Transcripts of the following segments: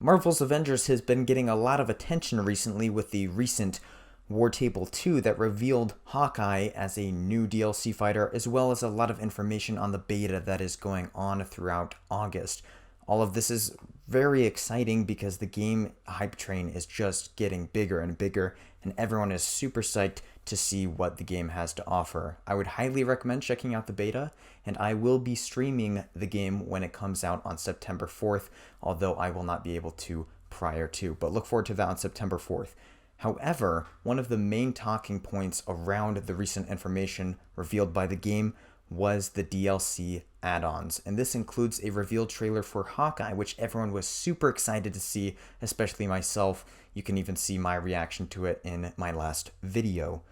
Marvel's Avengers has been getting a lot of attention recently with the recent War Table 2 that revealed Hawkeye as a new DLC fighter, as well as a lot of information on the beta that is going on throughout August. All of this is very exciting because the game hype train is just getting bigger and bigger, and everyone is super psyched to see what the game has to offer. I would highly recommend checking out the beta, and I will be streaming the game when it comes out on September 4th, although I will not be able to prior to, but look forward to that on September 4th. However, one of the main talking points around the recent information revealed by the game was the DLC add-ons, and this includes a revealed trailer for Hawkeye, which everyone was super excited to see, especially myself. You can even see my reaction to it in my last video.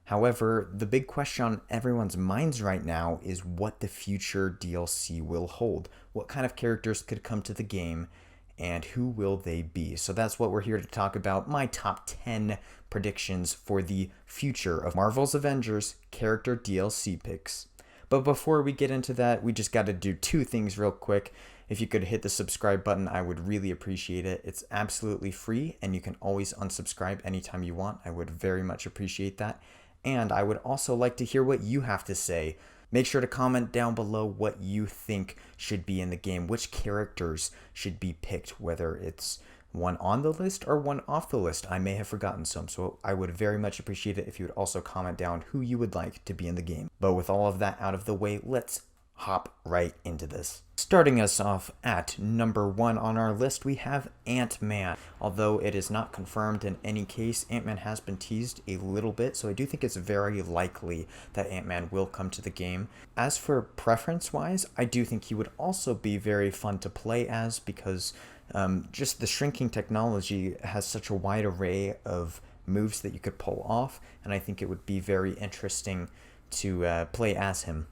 However, the big question on everyone's minds right now is what the future DLC will hold. What kind of characters could come to the game, and who will they be? So that's what we're here to talk about, my top 10 predictions for the future of Marvel's Avengers character DLC picks. But before we get into that, we just got to do two things real quick. If you could hit the subscribe button, I would really appreciate it. It's absolutely free, and you can always unsubscribe anytime you want. I would very much appreciate that. And I would also like to hear what you have to say. Make sure to comment down below what you think should be in the game, which characters should be picked, whether it's one on the list or one off the list. I may have forgotten some, so I would very much appreciate it if you would also comment down who you would like to be in the game. But with all of that out of the way, let's hop right into this. Starting us off at number 1 on our list, we have Ant-Man. Although it is not confirmed in any case, Ant-Man has been teased a little bit, so I do think it's very likely that Ant-Man will come to the game. As for preference-wise, I do think he would also be very fun to play as, because just the shrinking technology has such a wide array of moves that you could pull off, and I think it would be very interesting to play as him.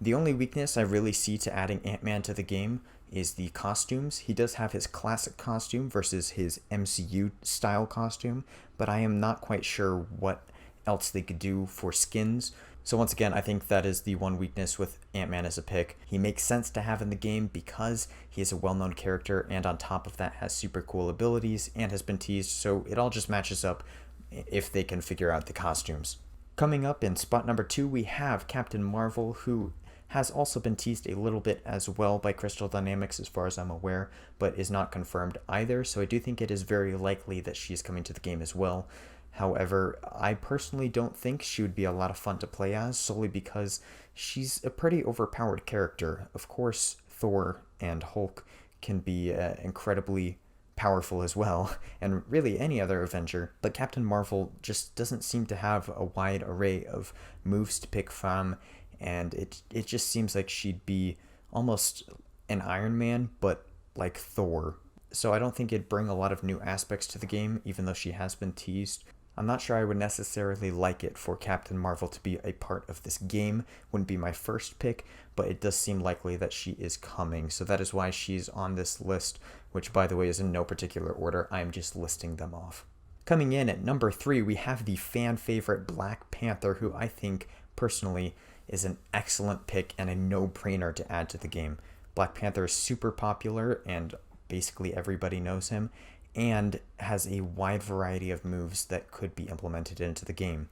The only weakness I really see to adding Ant-Man to the game is the costumes. He does have his classic costume versus his MCU style costume, but I am not quite sure what else they could do for skins. So once again, I think that is the one weakness with Ant-Man as a pick. He makes sense to have in the game because he is a well-known character, and on top of that has super cool abilities and has been teased, so it all just matches up if they can figure out the costumes. Coming up in spot number 2, we have Captain Marvel, who has also been teased a little bit as well by Crystal Dynamics as far as I'm aware, but is not confirmed either, so I do think it is very likely that she is coming to the game as well. However, I personally don't think she would be a lot of fun to play as, solely because she's a pretty overpowered character. Of course, Thor and Hulk can be incredibly powerful as well, and really any other Avenger, but Captain Marvel just doesn't seem to have a wide array of moves to pick from, and it just seems like she'd be almost an Iron Man, but like Thor. So I don't think it'd bring a lot of new aspects to the game, even though she has been teased. I'm not sure I would necessarily like it for Captain Marvel to be a part of this game. Wouldn't be my first pick, but it does seem likely that she is coming. So that is why she's on this list, which by the way is in no particular order. I'm just listing them off. Coming in at number 3, we have the fan favorite Black Panther, who I think personally is an excellent pick and a no-brainer to add to the game. Black Panther is super popular and basically everybody knows him, and has a wide variety of moves that could be implemented into the game.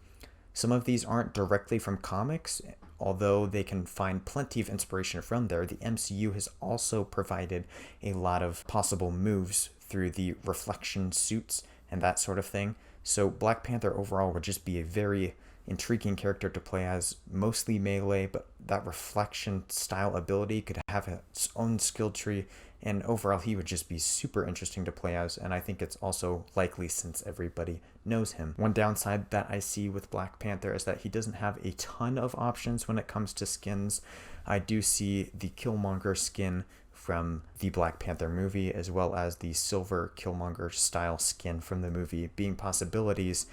Some of these aren't directly from comics, although they can find plenty of inspiration from there. The MCU has also provided a lot of possible moves through the reflection suits and that sort of thing. So Black Panther overall would just be a very intriguing character to play as, mostly melee, but that reflection style ability could have its own skill tree, and overall he would just be super interesting to play as, and I think it's also likely since everybody knows him. One downside that I see with Black Panther is that he doesn't have a ton of options when it comes to skins. I do see the Killmonger skin from the Black Panther movie, as well as the silver Killmonger style skin from the movie being possibilities.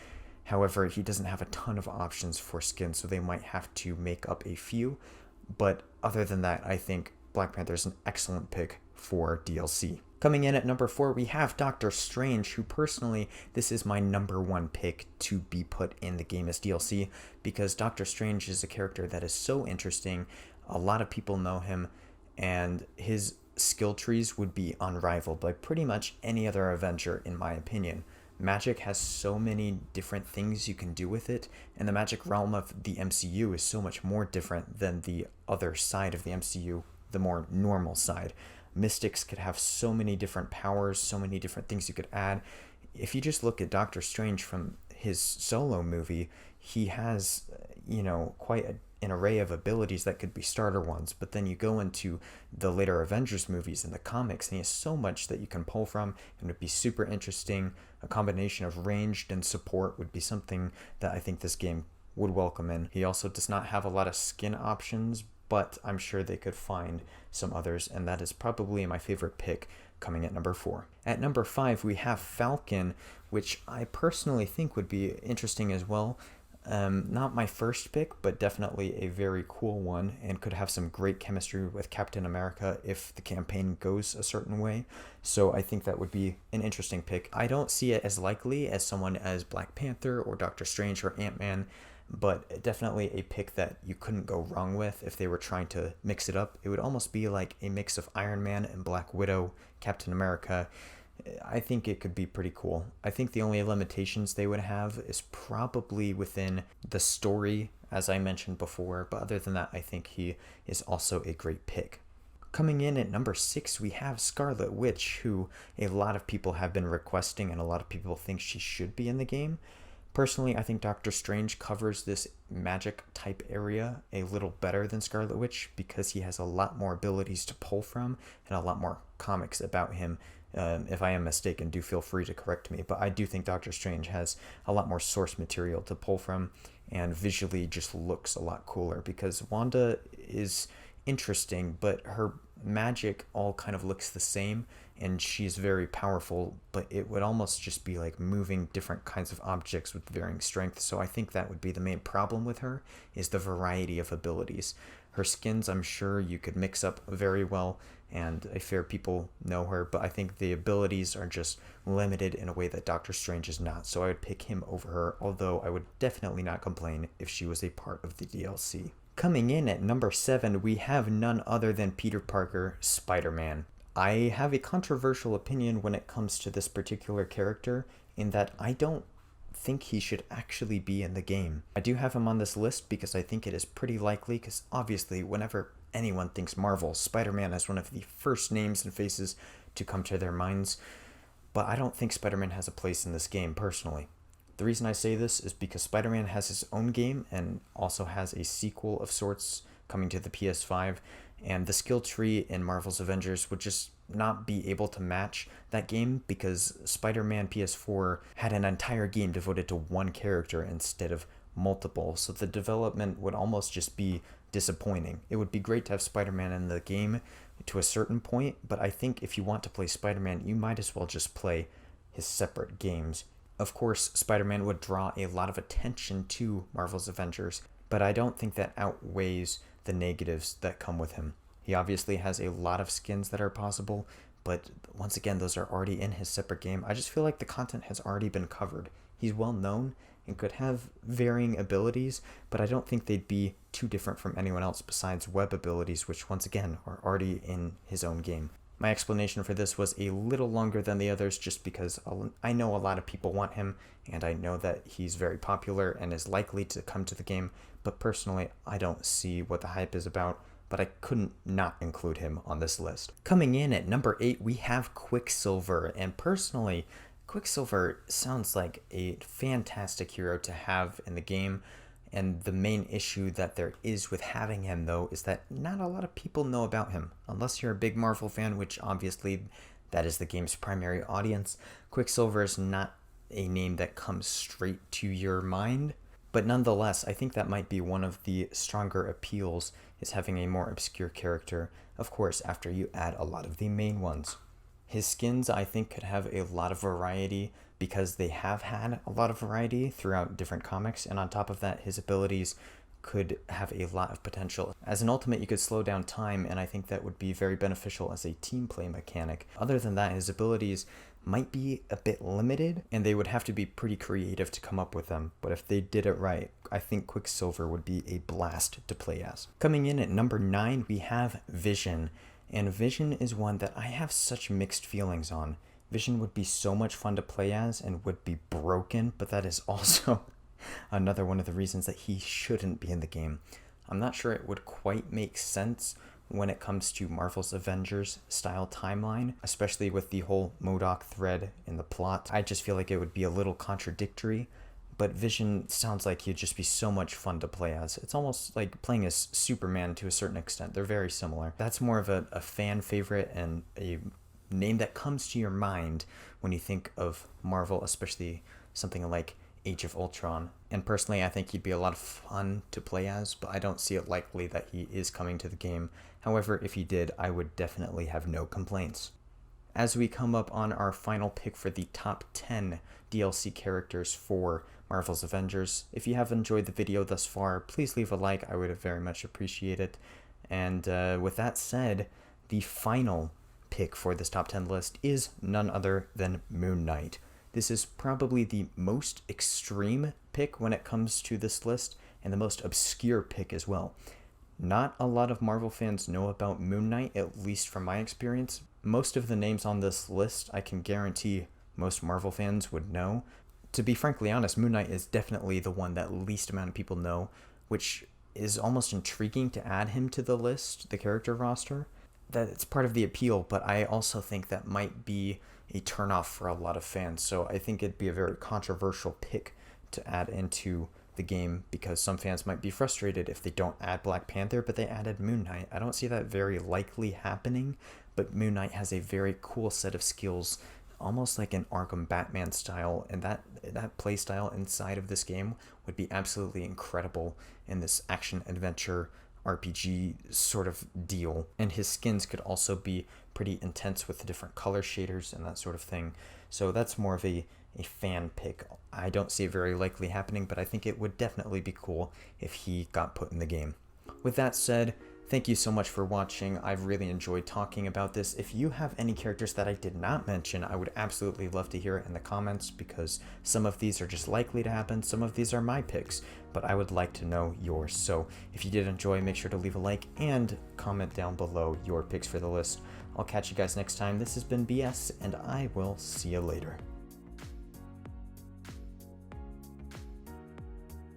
However, he doesn't have a ton of options for skins, so they might have to make up a few. But other than that, I think Black Panther is an excellent pick for DLC. Coming in at number 4, we have Doctor Strange, who personally, this is my number 1 pick to be put in the game as DLC, because Doctor Strange is a character that is so interesting. A lot of people know him, and his skill trees would be unrivaled by pretty much any other Avenger, in my opinion. Magic has so many different things you can do with it, and the magic realm of the MCU is so much more different than the other side of the MCU, the more normal side. Mystics could have so many different powers, so many different things you could add. If you just look at Doctor Strange from his solo movie, he has, quite an array of abilities that could be starter ones, but then you go into the later Avengers movies and the comics, and he has so much that you can pull from, and it would be super interesting. A combination of ranged and support would be something that I think this game would welcome in. He also does not have a lot of skin options, but I'm sure they could find some others, and that is probably my favorite pick coming at number 4. At number 5, we have Falcon, which I personally think would be interesting as well. Not my first pick, but definitely a very cool one, and could have some great chemistry with Captain America if the campaign goes a certain way. So I think that would be an interesting pick. I don't see it as likely as someone as Black Panther or Doctor Strange or Ant-Man, but definitely a pick that you couldn't go wrong with if they were trying to mix it up. It would almost be like a mix of Iron Man and Black Widow, Captain America. I think it could be pretty cool. I think the only limitations they would have is probably within the story, as I mentioned before, but other than that, I think he is also a great pick. Coming in at number 6, we have Scarlet Witch, who a lot of people have been requesting and a lot of people think she should be in the game. Personally, I think Doctor Strange covers this magic type area a little better than Scarlet Witch because he has a lot more abilities to pull from and a lot more comics about him. If I am mistaken, do feel free to correct me, but I do think Doctor Strange has a lot more source material to pull from and visually just looks a lot cooler because Wanda is interesting, but her magic all kind of looks the same and she's very powerful, but it would almost just be like moving different kinds of objects with varying strength. So I think that would be the main problem with her, is the variety of abilities. Her skins, I'm sure you could mix up very well, and a fair people know her, but I think the abilities are just limited in a way that Doctor Strange is not. So I would pick him over her, although I would definitely not complain if she was a part of the DLC. Coming in at number 7, we have none other than Peter Parker, Spider-Man. I have a controversial opinion when it comes to this particular character, in that I don't think he should actually be in the game. I do have him on this list because I think it is pretty likely, because obviously whenever anyone thinks Marvel, Spider-Man is one of the first names and faces to come to their minds, but I don't think Spider-Man has a place in this game personally. The reason I say this is because Spider-Man has his own game and also has a sequel of sorts coming to the PS5, and the skill tree in Marvel's Avengers would just not be able to match that game because Spider-Man PS4 had an entire game devoted to one character instead of multiple, so the development would almost just be disappointing. It would be great to have Spider-Man in the game to a certain point, but I think if you want to play Spider-Man, you might as well just play his separate games. Of course, Spider-Man would draw a lot of attention to Marvel's Avengers, but I don't think that outweighs the negatives that come with him. He obviously has a lot of skins that are possible, but once again, those are already in his separate game. I just feel like the content has already been covered. He's well known and could have varying abilities, but I don't think they'd be too different from anyone else besides web abilities, which once again are already in his own game. My explanation for this was a little longer than the others just because I know a lot of people want him, and I know that he's very popular and is likely to come to the game, but personally, I don't see what the hype is about, but I couldn't not include him on this list. Coming in at number 8, we have Quicksilver, and personally, Quicksilver sounds like a fantastic hero to have in the game, and the main issue that there is with having him, though, is that not a lot of people know about him. Unless you're a big Marvel fan, which obviously that is the game's primary audience, Quicksilver is not a name that comes straight to your mind. But nonetheless, I think that might be one of the stronger appeals, is having a more obscure character, of course, after you add a lot of the main ones. His skins, I think, could have a lot of variety because they have had a lot of variety throughout different comics, and on top of that, his abilities could have a lot of potential. As an ultimate, you could slow down time, and I think that would be very beneficial as a team play mechanic. Other than that, his abilities might be a bit limited, and they would have to be pretty creative to come up with them, but if they did it right, I think Quicksilver would be a blast to play as. Coming in at number 9, we have Vision. And Vision is one that I have such mixed feelings on. Vision would be so much fun to play as and would be broken, but that is also another one of the reasons that he shouldn't be in the game. I'm not sure it would quite make sense when it comes to Marvel's Avengers style timeline, especially with the whole MODOK thread in the plot. I just feel like it would be a little contradictory, but Vision sounds like he'd just be so much fun to play as. It's almost like playing as Superman to a certain extent. They're very similar. That's more of a fan favorite and a name that comes to your mind when you think of Marvel, especially something like Age of Ultron. And personally, I think he'd be a lot of fun to play as, but I don't see it likely that he is coming to the game. However, if he did, I would definitely have no complaints. As we come up on our final pick for the top 10 DLC characters for Marvel's Avengers, if you have enjoyed the video thus far, please leave a like. I would very much appreciate it. And with that said, the final pick for this top 10 list is none other than Moon Knight. This is probably the most extreme pick when it comes to this list, and the most obscure pick as well. Not a lot of Marvel fans know about Moon Knight, at least from my experience. Most of the names on this list, I can guarantee most Marvel fans would know. To be frankly honest, Moon Knight is definitely the one that least amount of people know, which is almost intriguing to add him to the list, the character roster. That it's part of the appeal, but I also think that might be a turnoff for a lot of fans. So I think it'd be a very controversial pick to add into the game, because some fans might be frustrated if they don't add Black Panther, but they added Moon Knight. I don't see that very likely happening, but Moon Knight has a very cool set of skills, almost like an Arkham Batman style, and that play style inside of this game would be absolutely incredible in this action-adventure RPG sort of deal. And his skins could also be pretty intense with the different color shaders and that sort of thing. So that's more of a fan pick. I don't see it very likely happening, but I think it would definitely be cool if he got put in the game. With that said, thank you so much for watching. I've really enjoyed talking about this. If you have any characters that I did not mention, I would absolutely love to hear it in the comments, because some of these are just likely to happen, some of these are my picks, but I would like to know yours. So if you did enjoy, make sure to leave a like and comment down below your picks for the list. I'll catch you guys next time. This has been BS, and I will see you later.